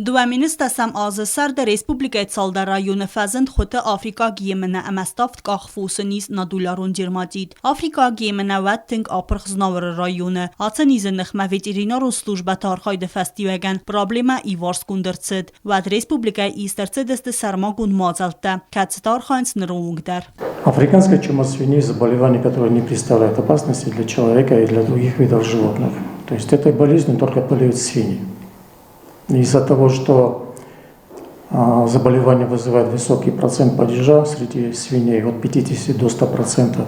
Dueminister Sam Azesar der Respublikai Salda rayonu fezend xote Afrika giyemine emestaft qaxfuseniz nadularun cirmadid. Afrika giyemine wetting aprxznaver rayonu. Atenize nixme veterinarun slujba tarxayde festiwegen problema ivars kundertsid. Wed Respublikai Истерцедесте сармагун мазалта. Кацтар хайнс нруунгдер. Африканская чума свиней – заболевание, которое не представляет опасности для человека и для других видов животных. То есть этой болезнью только болеют свиньи. Из-за того, что заболевание вызывает высокий процент падежа среди свиней, от 50 до 100%,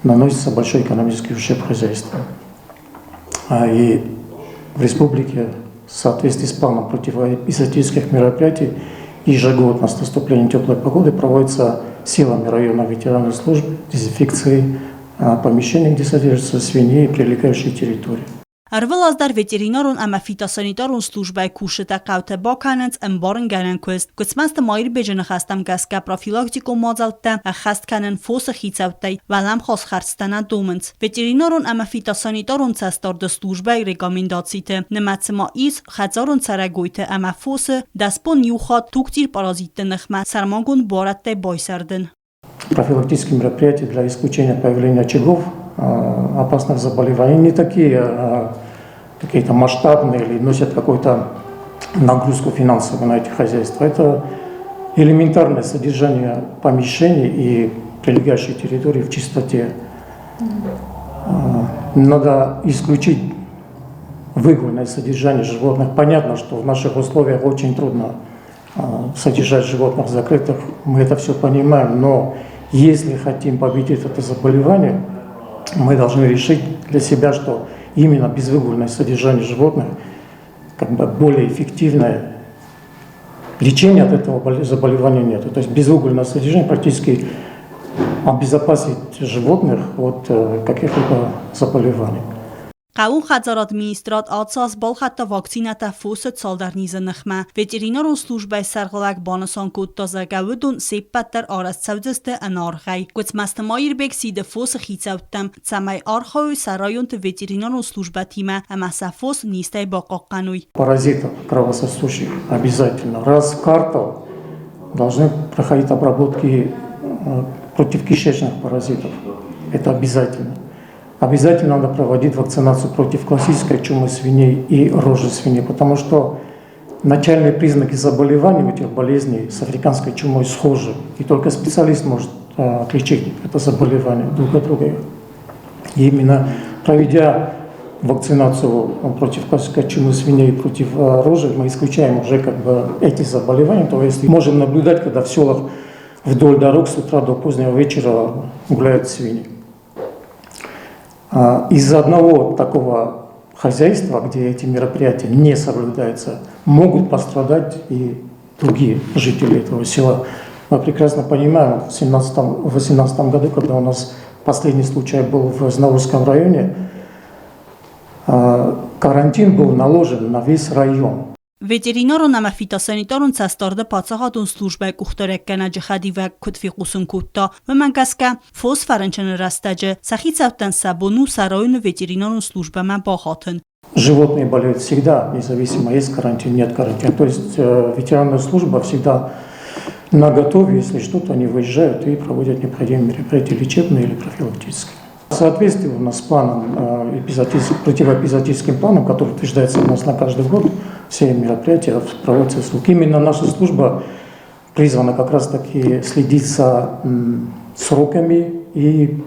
наносится большой экономический ущерб хозяйству. И в республике в соответствии с планом противоэпизоотических мероприятий ежегодно с наступлением теплой погоды проводится силами районных ветеранных служб дезинфекции помещений, где содержатся свиньи и прилегающие территории. Arvel azdar veterinarun ama fitosanitarun slujbay kusheta qawte bakanens embarn ganenquist. Kutsmast mair bejene khastam gaska profilaktiko mazalta khast kanen fos khitsawtay valam khos kharstana domens. Veterinarun ama fitosanitarun tsastar de slujbay rekomendatsite. Nematsma is khazarun tsaragoyte ama fos daspon yuxat tuktir parazitte nkhma sarmagun boratte boysarden. Профилактические мероприятия для исключения появления очагов опасных заболеваний не такие какие-то масштабные или носят какую-то нагрузку финансовую на эти хозяйства. Это элементарное содержание помещений и прилегающей территории в чистоте. Надо исключить выгульное содержание животных. Понятно, что в наших условиях очень трудно содержать животных закрытых, мы это все понимаем, но если хотим победить это заболевание, мы должны решить для себя, что именно безвыгульное содержание животных более эффективное. Лечения от этого заболевания нет. То есть безвыгульное содержание практически обезопасит животных от каких-либо заболеваний. Qaun xazar administrat atsas bal hatta vakcinata foset saldarnize nxma. Veterinarun slujbay sarg'alak banasan kut tazagawudun seppatter aras tsavdeste anargay. Kutsmastamayir bek side fos khitsawtam. Tsamay arxoy sarayun te veterinarun slujba tima amasa fos nistay baqaqanuy. Паразитов кровососущих обязательно. Раз в квартал должны проходить обработки против кишечных паразитов. Это обязательно. Обязательно надо проводить вакцинацию против классической чумы свиней и рожи свиней, потому что начальные признаки заболеваний этих болезней с африканской чумой схожи. И только специалист может отличить это заболевание друг от друга. И именно проведя вакцинацию против классической чумы свиней и против рожи, мы исключаем уже эти заболевания. То есть можем наблюдать, когда в селах вдоль дорог с утра до позднего вечера гуляют свиньи. Из-за одного такого хозяйства, где эти мероприятия не соблюдаются, могут пострадать и другие жители этого села. Мы прекрасно понимаем, в 2018 году, когда у нас последний случай был в Знаурском районе, карантин был наложен на весь район. Veterinarun ama fitosanitarun tsastarda patsahadun slujbay kuxtarekkana jkhadiva kutfiqusun kutta ve mangaska fos faranchana rastaje sakhitsavtan sabonu sarayun ветеринарун службама бахатын. Животные болеют всегда, независимо есть карантин, нет карантина. То есть ветеринарная служба всегда наготове, если что-то, они выезжают и проводят необходимые мероприятия лечебные или профилактические. В соответствии у нас с планом, противоэпизоотическим планом, который утверждается у нас на каждый год, все мероприятия проводятся с рук. Именно наша служба призвана как раз таки следить за сроками и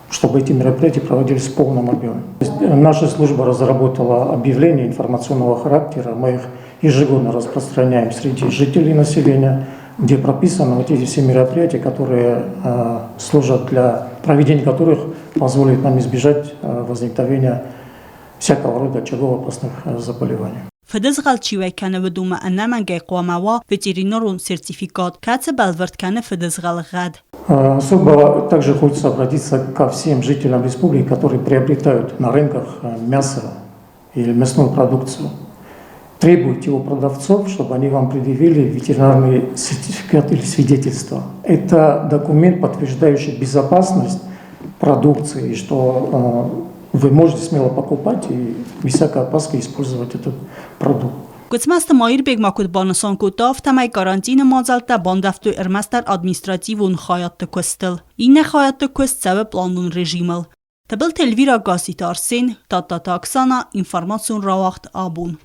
чтобы эти мероприятия проводились в полном объеме. Наша служба разработала объявления информационного характера, мы их ежегодно распространяем среди жителей населения, где прописаны вот эти все мероприятия, которые служат для проведения которых позволит нам избежать возникновения всякого рода очагов опасных заболеваний. Федезгал чивайкане ведума анаманге қуамава ветеринарун сертификат каце балверткане федезгал гад. Особо также хочется обратиться ко всем жителям республики, которые приобретают на рынках мясо или мясную продукцию. Требуйте у продавцов, чтобы они вам предъявили ветеринарный сертификат или свидетельство. Это документ, подтверждающий безопасность продукции, что вы можете смело покупать и без всякой опаски использовать этот продукт. Գուցմաստը մայր բեգմակուտ բանասան կուտով թամայ կարանտինը մազալտա բանդավտու ըրմաստար ադմինիստրատիվուն խայատը կստել։ Ինը խայատը կստավը պլանուն ռեժիմել։ Տբել Telvira Gazit Arsen, Tata Oksana, Informațiun Rawakt Abun.